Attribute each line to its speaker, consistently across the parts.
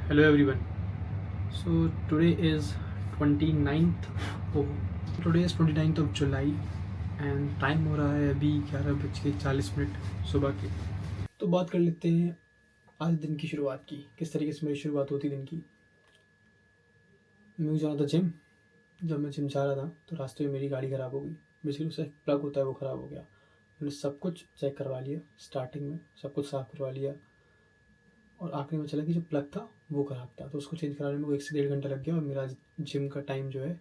Speaker 1: Hello everyone. So today is 29th oh today is 29th of July and time हो रहा है अभी 11:40 सुबह के। तो बात कर लेते हैं आज दिन की शुरुआत की, किस तरीके से मेरी शुरुआत होती दिन की। मैं जाना था जिम। जब मैं जिम जा रहा था तो रास्ते में मेरी गाड़ी ख़राब हो गई। बेसिकली उसका एक प्लग होता है, वो ख़राब हो गया। मैंने सब कुछ चेक करवा लिया, स्टार्टिंग में सब कुछ साफ़ करवा लिया और आखिरी में चला कि जो प्लग था वो ख़राब था, तो उसको चेंज कराने में वो 1 से 1.5 घंटा लग गया और मेरा जिम का टाइम जो है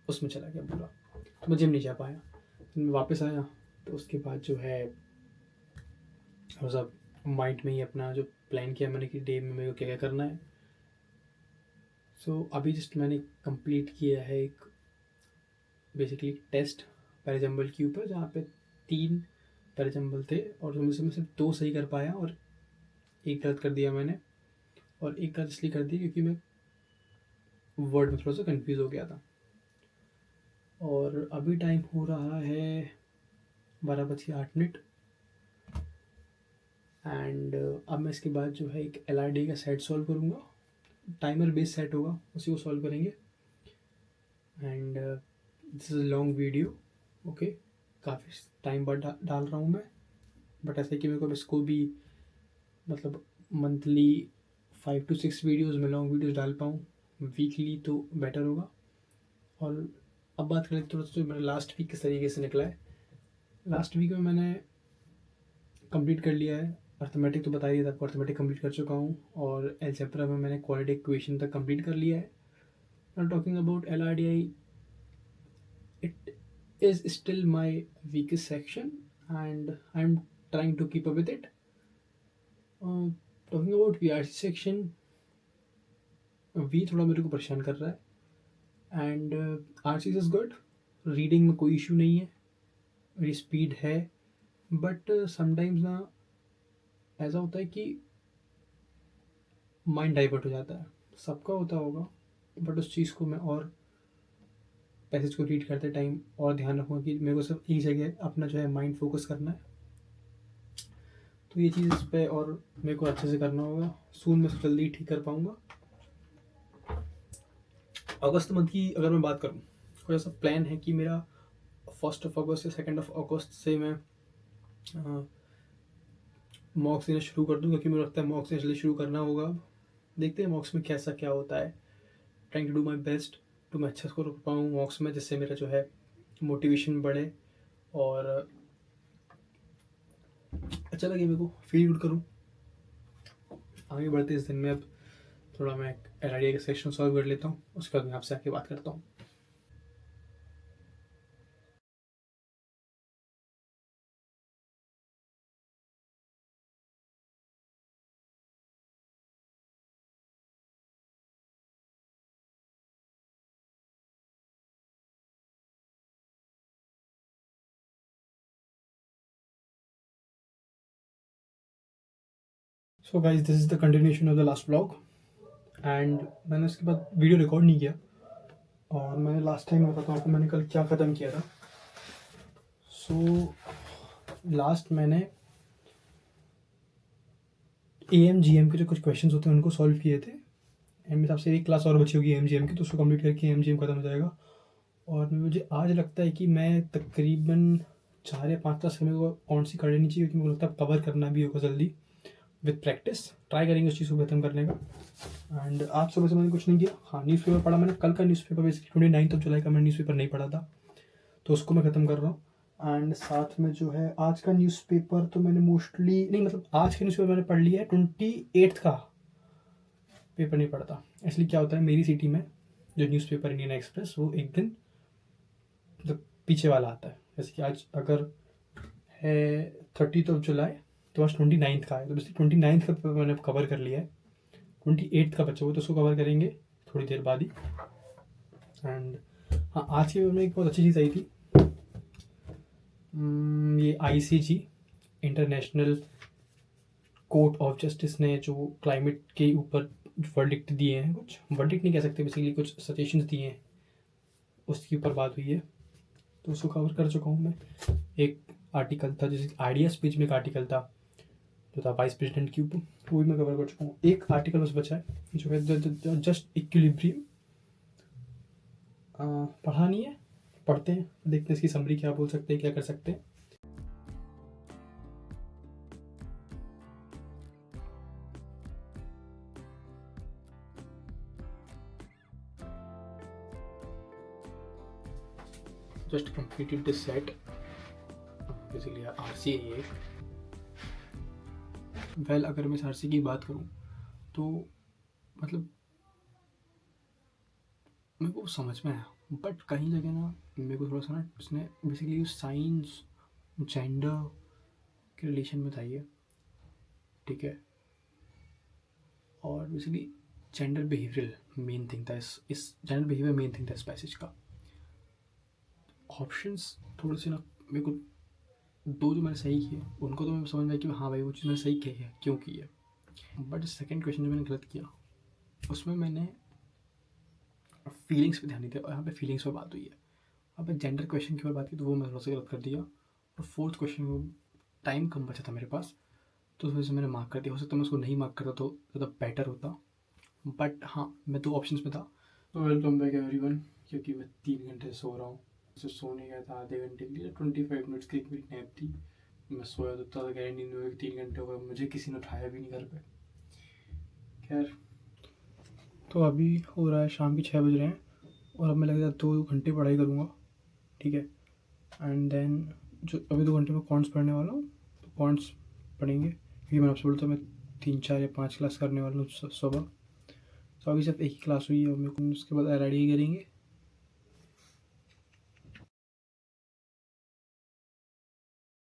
Speaker 1: उसमें चला गया पूरा। तो मैं जिम नहीं जा पाया। फिर मैं वापस आया तो उसके बाद जो है और सब माइंड में ही अपना जो प्लान किया मैंने कि डे में मेरे को क्या क्या करना है। अभी जस्ट मैंने कंप्लीट किया है एक बेसिकली टेस्ट पैराजम्बल के ऊपर, जहाँ पे 3 पैराजम्बल थे और उनमें से मैं सिर्फ 2 सही कर पाया और एक गलत कर दिया मैंने। और एक गलत इसलिए कर दिया क्योंकि मैं वर्ड में थोड़ा सा कंफ्यूज हो गया था। और अभी टाइम हो रहा है 12:08 एंड अब मैं इसके बाद जो है एक LRD का सेट सॉल्व करूँगा। टाइमर बेस सेट होगा, उसी को सॉल्व करेंगे। And this is long video, okay. काफ़ी टाइम बाद डाल रहा हूँ मैं, बट ऐसा कि मेरे को अब इसको भी मतलब मंथली 5 to 6 वीडियोज़ में लॉन्ग वीडियोज़ डाल पाऊँ, वीकली तो बेटर होगा। और अब बात करें थोड़ा सा जो मेरा लास्ट वीक किस तरीके से निकला है। लास्ट वीक में मैंने कंप्लीट कर लिया है। अर्थमेटिक तो बता ही था आपको, अर्थमेटिक कंप्लीट कर चुका हूँ और एलजेब्रा में मैंने क्वाड्रेटिक इक्वेशन तक कंप्लीट कर लिया है। Now talking about LRDI, it is still my weakest section and I'm trying to keep up with it. Talking about VRC section, V थोड़ा मेरे को परेशान कर रहा है and RC is good. Reading में कोई इशू नहीं है, मेरी स्पीड है, बट समटाइम्स ना ऐसा होता है कि माइंड डाइवर्ट हो जाता है। सबका होता होगा, बट उस चीज़ को मैं और पैसेज को रीड करते टाइम और ध्यान रखूँगा कि मेरे को सिर्फ एक जगह अपना जो है माइंड फोकस करना है। तो ये चीज़ इस पर और मेरे को अच्छे से करना होगा। सून मैं जल्दी ठीक कर पाऊँगा। अगस्त मंथ की अगर मैं बात करूँ, कोई ऐसा प्लान है कि मेरा 1 अगस्त या 2 अगस्त से मैं मॉक्स देना शुरू कर दूँ, क्योंकि मुझे लगता है मॉक्स देना जल्दी शुरू करना होगा। देखते हैं मॉक्स में कैसा क्या होता है। Trying to do my best तो मैं अच्छा स्कोर कर पाऊँ मॉक्स में, जिससे मेरा जो है मोटिवेशन बढ़े और अच्छा लगे, मेरे को फील गुड करूँ। आगे बढ़ते इस दिन में अब थोड़ा मैं LRDI का सेक्शन सॉल्व कर लेता हूँ, उसके बाद मैं आपसे आके बात करता हूँ। So guys, this is the continuation of the last blog and मैंने उसके बाद वीडियो रिकॉर्ड नहीं किया। और मैंने लास्ट टाइम बताता हूँ आपको मैंने कल क्या ख़त्म किया था। लास्ट मैंने AMGM के जो कुछ क्वेश्चन होते हैं उनको सॉल्व किए थे एंड मेरे हिसाब से एक क्लास और बची होगी AMGM की, तो उसको कंप्लीट करके AMGM ख़त्म हो जाएगा। और मुझे आज लगता है कि मैं तकरीबन 4 या 5 क्लास मेरे को कौन सी कर लेनी चाहिए, क्योंकि मुझे लगता है कवर करना भी होगा जल्दी। विद प्रैक्टिस ट्राई करेंगे उस चीज़ को ख़त्म करने का। एंड आज सुबह से मैंने कुछ नहीं किया। हाँ, न्यूज़पेपर पढ़ा मैंने, कल का न्यूज़पेपर बेसिकली 29 जुलाई का मैंने न्यूज़पेपर नहीं पढ़ा था, तो उसको मैं ख़त्म कर रहा हूँ। एंड साथ में जो है आज का न्यूज़पेपर तो मैंने मोस्टली नहीं, मतलब आज का न्यूज़पेपर मैंने पढ़ लिया है। 28 का पेपर नहीं पढ़ता। इसलिए क्या होता है, मेरी सिटी में जो न्यूज़पेपर इंडियन एक्सप्रेस वो एक दिन मतलब पीछे वाला आता है। जैसे कि आज अगर है 30 जुलाई तो आज 29 का है, तो बेसिकली 29 का पेपर मैंने कवर कर लिया है। 28 का बचा हुआ तो उसको कवर करेंगे थोड़ी देर बाद ही। एंड हाँ, आज के पेपर में एक बहुत अच्छी चीज़ आई थी। ये ICJ international court of justice ने जो क्लाइमेट के ऊपर वर्डिक्ट दिए हैं, कुछ वर्डिक्ट नहीं कह सकते, बेसिकली कुछ सजेशंस दिए हैं, उसके ऊपर बात हुई है, तो उसको कवर कर चुका हूँ मैं। एक आर्टिकल था, जैसे आइडिया स्पीच में एक आर्टिकल था जो था वाइस प्रेसिडेंट क्यूब, वो भी मैं कवर कर चुका हूँ। एक आर्टिकल बस बचा है जो है जस्ट इक्विलिब्रियम। पढ़ा नहीं है, पढ़ते हैं, देखते हैं इसकी समरी क्या बोल सकते हैं, क्या कर सकते हैं। Just completed this set, basically RC है ये। वेल अगर मैं इस आरसी की बात करूँ तो मतलब मेरे को समझ में आया, बट कहीं जगह ना मेरे को थोड़ा सा ना उसने बेसिकली साइंस जेंडर के रिलेशन में था ये, ठीक है। और basically gender behavioural main thing था, इस जेंडर बिहेवियर मेन थिंग था इस पैसेज का। ऑप्शंस थोड़े से ना मेरे को दो जो मैंने सही किए उनको तो मैं समझ में आया कि हाँ भाई वो चीज़ मैंने सही की है, क्यों की है। बट सेकंड क्वेश्चन जो मैंने गलत किया उसमें मैंने फीलिंग्स पे ध्यान नहीं दिया, और यहाँ पे फीलिंग्स पे बात हुई है। वहाँ पे जेंडर क्वेश्चन की बात की तो वो मैं थोड़ा सा गलत कर दिया। और फोर्थ क्वेश्चन में टाइम कम बचा था मेरे पास, तो उस वजह से मैंने मार्क कर दिया। हो सकता है मैं उसको नहीं मार्क करता तो ज़्यादा बेटर होता, बट हाँ मैं 2 ऑप्शंस में था। तो वेलकम बैक एवरीवन। क्योंकि मैं 3 घंटे से सो रहा हूँ, तो सोने गया था आधे घंटे के लिए, 25 मिनट्स की एक मेरी नैप थी। मैं सोया तो था, गहरी नींद में 3 घंटे हो गए, मुझे किसी ने उठाया भी नहीं घर पे। खैर, तो अभी हो रहा है शाम के 6 बज रहे हैं और अब मैं लग 2 घंटे पढ़ाई करूँगा, ठीक है। एंड देन जो अभी 2 घंटे में कॉन्ट्स पढ़ने वाला हूँ, तो कॉन्ट्स पढ़ेंगे, क्योंकि मैंने आपसे बोला था मैं 3, 4 या 5 क्लास करने वाला हूँ सुबह। तो अभी सिर्फ एक ही क्लास हुई है और मेरे को उसके बाद LID करेंगे,